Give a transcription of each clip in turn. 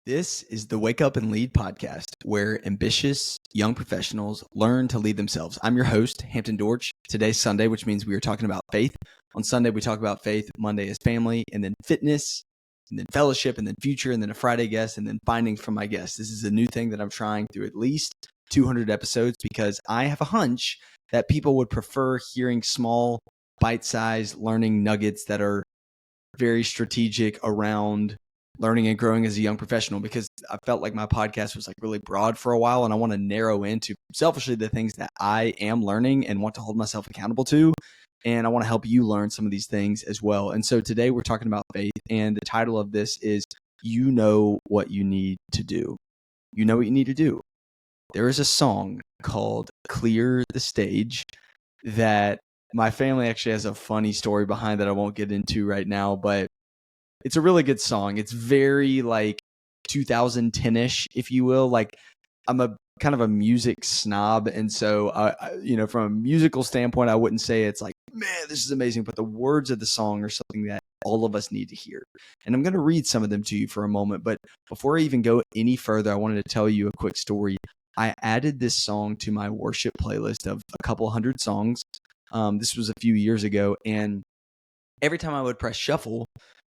This is the Wake Up and Lead podcast, where ambitious young professionals learn to lead themselves. I'm your host, Hampton Dortch. Today's Sunday, which means we are talking about faith. On Sunday, we talk about faith. Monday is family, and then fitness, and then fellowship, and then future, and then a Friday guest, and then findings from my guests. This is a new thing that I'm trying through at least 200 episodes because I have a hunch that people would prefer hearing small, bite-sized learning nuggets that are very strategic around learning and growing as a young professional, because I felt like my podcast was like really broad for a while, and I want to narrow into selfishly the things that I am learning and want to hold myself accountable to. And I want to help you learn some of these things as well. And so today we're talking about faith, and the title of this is You Know What You Need to Do. You know what you need to do. There is a song called Clear the Stage that my family actually has a funny story behind that I won't get into right now, but it's a really good song. It's very like 2010-ish, if you will. Like, I'm a kind of a music snob, and so from a musical standpoint, I wouldn't say it's like, man, this is amazing, but the words of the song are something that all of us need to hear. And I'm going to read some of them to you for a moment, but before I even go any further, I wanted to tell you a quick story. I added this song to my worship playlist of a couple hundred songs. This was a few years ago, and every time I would press shuffle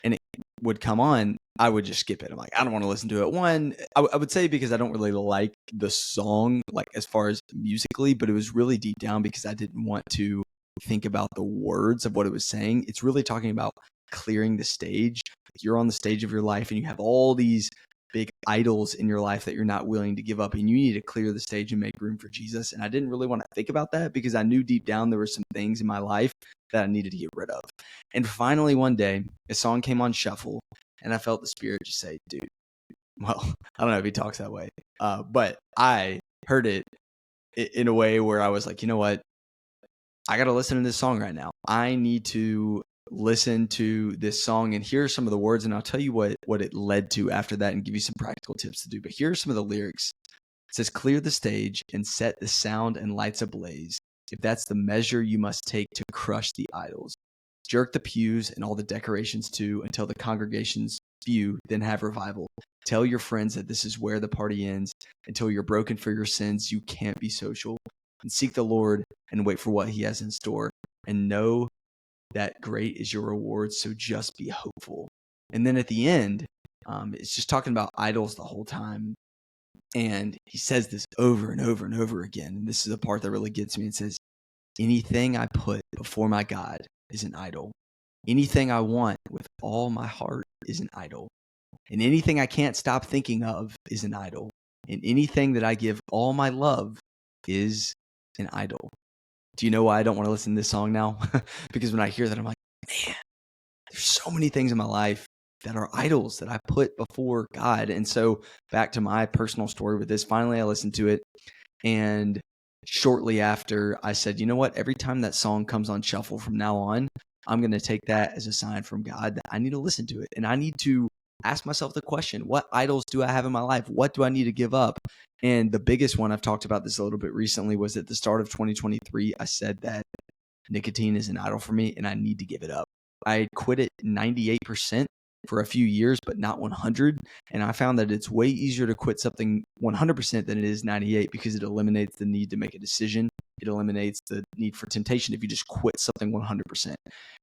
and it would come on, I would just skip it. I'm like, I don't want to listen to it. One, I would say because I don't really like the song, like as far as musically, but it was really deep down because I didn't want to think about the words of what it was saying. It's really talking about clearing the stage. You're on the stage of your life and you have all these big idols in your life that you're not willing to give up, and you need to clear the stage and make room for Jesus. And I didn't really want to think about that because I knew deep down there were some things in my life that I needed to get rid of. And finally one day a song came on shuffle and I felt the Spirit just say, dude, well, I don't know if he talks that way, but I heard it in a way where I was like, you know what? I got to listen to this song right now. I need to listen to this song and hear some of the words, and I'll tell you what it led to after that and give you some practical tips to do. But here are some of the lyrics. It says, clear the stage and set the sound and lights ablaze. If that's the measure you must take to crush the idols. Jerk the pews and all the decorations too until the congregation's few, then have revival. Tell your friends that this is where the party ends. Until you're broken for your sins, you can't be social. And seek the Lord and wait for what he has in store. And know that great is your reward, so just be hopeful. And then at the end, it's just talking about idols the whole time. And he says this over and over and over again. And this is the part that really gets me. It says, anything I put before my God is an idol. Anything I want with all my heart is an idol. And anything I can't stop thinking of is an idol. And anything that I give all my love is an idol. Do you know why I don't want to listen to this song now? Because when I hear that, I'm like, man, there's so many things in my life that are idols that I put before God. And so back to my personal story with this, finally I listened to it. And shortly after, I said, you know what? Every time that song comes on shuffle from now on, I'm going to take that as a sign from God that I need to listen to it. And I need to ask myself the question, what idols do I have in my life? What do I need to give up? And the biggest one, I've talked about this a little bit recently, was at the start of 2023, I said that nicotine is an idol for me and I need to give it up. I had quit it 98% for a few years, but not 100. And I found that it's way easier to quit something 100% than it is 98 because it eliminates the need to make a decision. It eliminates the need for temptation if you just quit something 100%.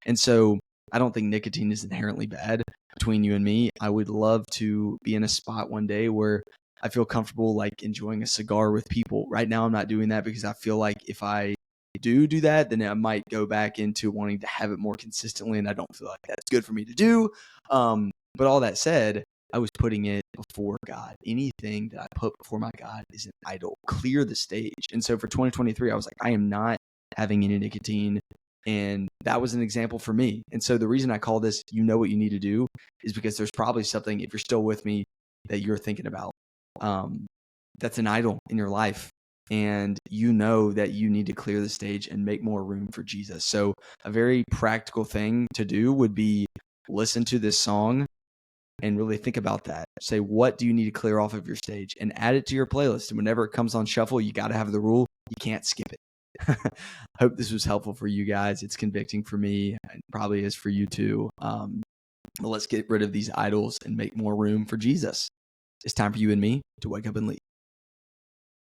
And so I don't think nicotine is inherently bad. Between you and me, I would love to be in a spot one day where I feel comfortable like enjoying a cigar with people. Right now, I'm not doing that because I feel like if I do that, then I might go back into wanting to have it more consistently, and I don't feel like that's good for me to do. But all that said, I was putting it before God. Anything that I put before my God is an idol. Clear the stage. And so for 2023, I was like, I am not having any nicotine. And that was an example for me. And so the reason I call this, you know what you need to do, is because there's probably something, if you're still with me, that you're thinking about. That's an idol in your life. And you know that you need to clear the stage and make more room for Jesus. So a very practical thing to do would be listen to this song and really think about that. Say, what do you need to clear off of your stage, and add it to your playlist. And whenever it comes on shuffle, you got to have the rule, you can't skip it. Hope this was helpful for you guys. It's convicting for me, and probably is for you too. But let's get rid of these idols and make more room for Jesus. It's time for you and me to wake up and lead.